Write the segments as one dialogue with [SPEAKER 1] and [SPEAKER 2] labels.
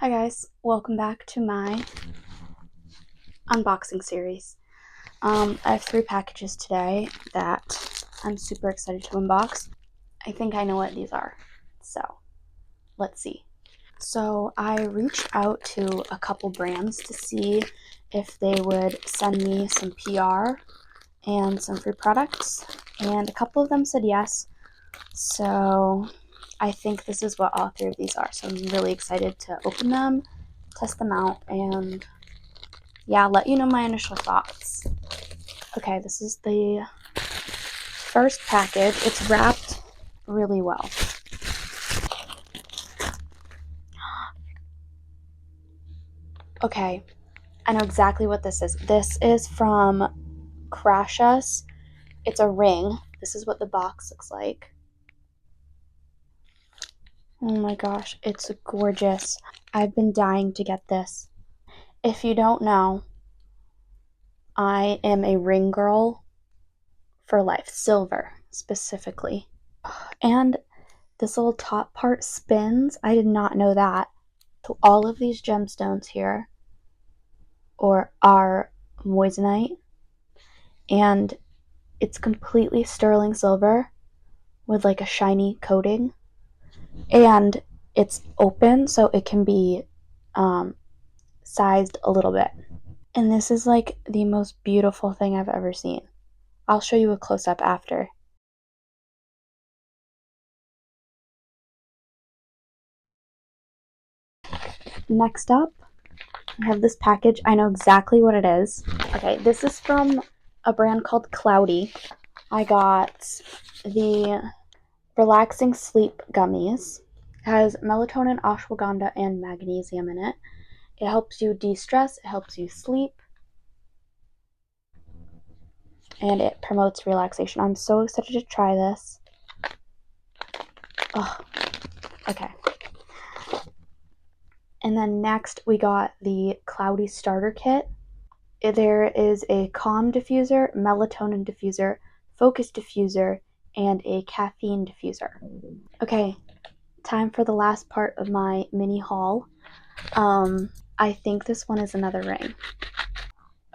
[SPEAKER 1] Hi guys, welcome back to my unboxing series. I have 3 packages today that I'm super excited to unbox. I think I know what these are, so let's see. So I reached out to a couple brands to see if they would send me some PR and some free products, and a couple of them said yes. So I think this is what all 3 of these are. So I'm really excited to open them, test them out, and yeah, let you know my initial thoughts. Okay, this is the first package. It's wrapped really well. Okay, I know exactly what this is. This is from Crashas. It's a ring. This is what the box looks like. Oh my gosh, it's gorgeous. I've been dying to get this. If you don't know, I am a ring girl for life, silver specifically. And this little top part spins. I did not know that. So all of these gemstones here are moissanite, and it's completely sterling silver with like a shiny coating, and it's open so it can be sized a little bit. And this is like the most beautiful thing I've ever seen. I'll show you a close-up after. Next up, I have this package. I know exactly what it is. Okay, this is from a brand called Cloudy. I got the Relaxing Sleep Gummies. It has melatonin, ashwagandha, and magnesium in it. It helps you de-stress, it helps you sleep, and it promotes relaxation. I'm so excited to try this. Oh, okay. And then next we got the Cloudy Starter Kit. There is a calm diffuser, melatonin diffuser, focus diffuser, and a caffeine diffuser. Okay, time for the last part of my mini haul. I think this one is another ring.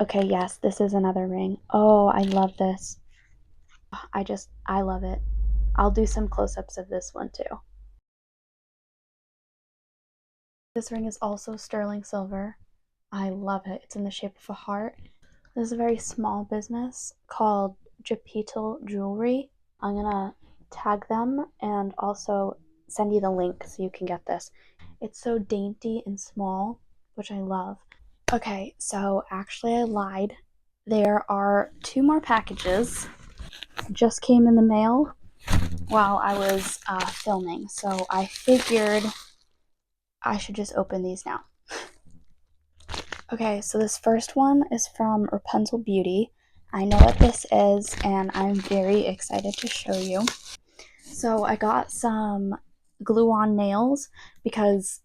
[SPEAKER 1] Okay, yes, this is another ring. Oh, I love this. I love it. I'll do some close-ups of this one too. This ring is also sterling silver. I love it. It's in the shape of a heart. This is a very small business called Japital Jewelry. I'm gonna tag them and also send you the link so you can get this. It's so dainty and small, which I love. Okay, so actually I lied. There are 2 more packages. Just came in the mail while I was filming, so I figured I should just open these now. Okay, so this first one is from RPNZL Beauty. I know what this is, and I'm very excited to show you. So I got some glue-on nails because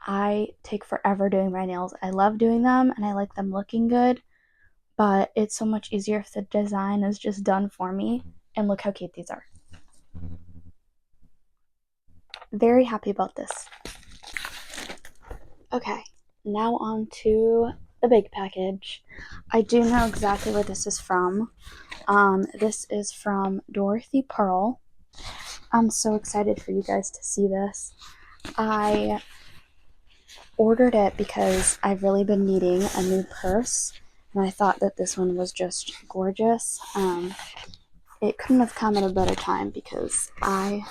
[SPEAKER 1] I take forever doing my nails. I love doing them, and I like them looking good, but it's so much easier if the design is just done for me. And look how cute these are. Very happy about this. Okay, now on to the big package. I do know exactly where this is from. This is from Dorothy Pearl. I'm so excited for you guys to see this. I ordered it because I've really been needing a new purse, and I thought that this one was just gorgeous. It couldn't have come at a better time because I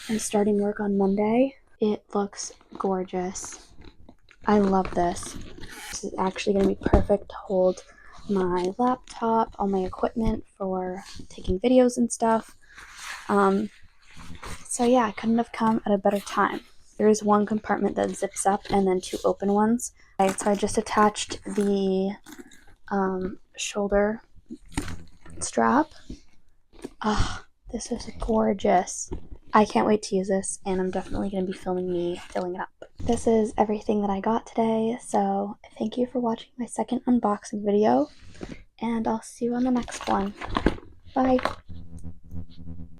[SPEAKER 1] am starting work on Monday. It looks gorgeous. I love this. This is actually going to be perfect to hold my laptop, all my equipment for taking videos and stuff. So yeah, I couldn't have come at a better time. There is one compartment that zips up and then 2 open ones. Okay, so I just attached the shoulder strap. This is gorgeous. I can't wait to use this, and I'm definitely going to be filming me filling it up. This is everything that I got today, so thank you for watching my second unboxing video, and I'll see you on the next one. Bye!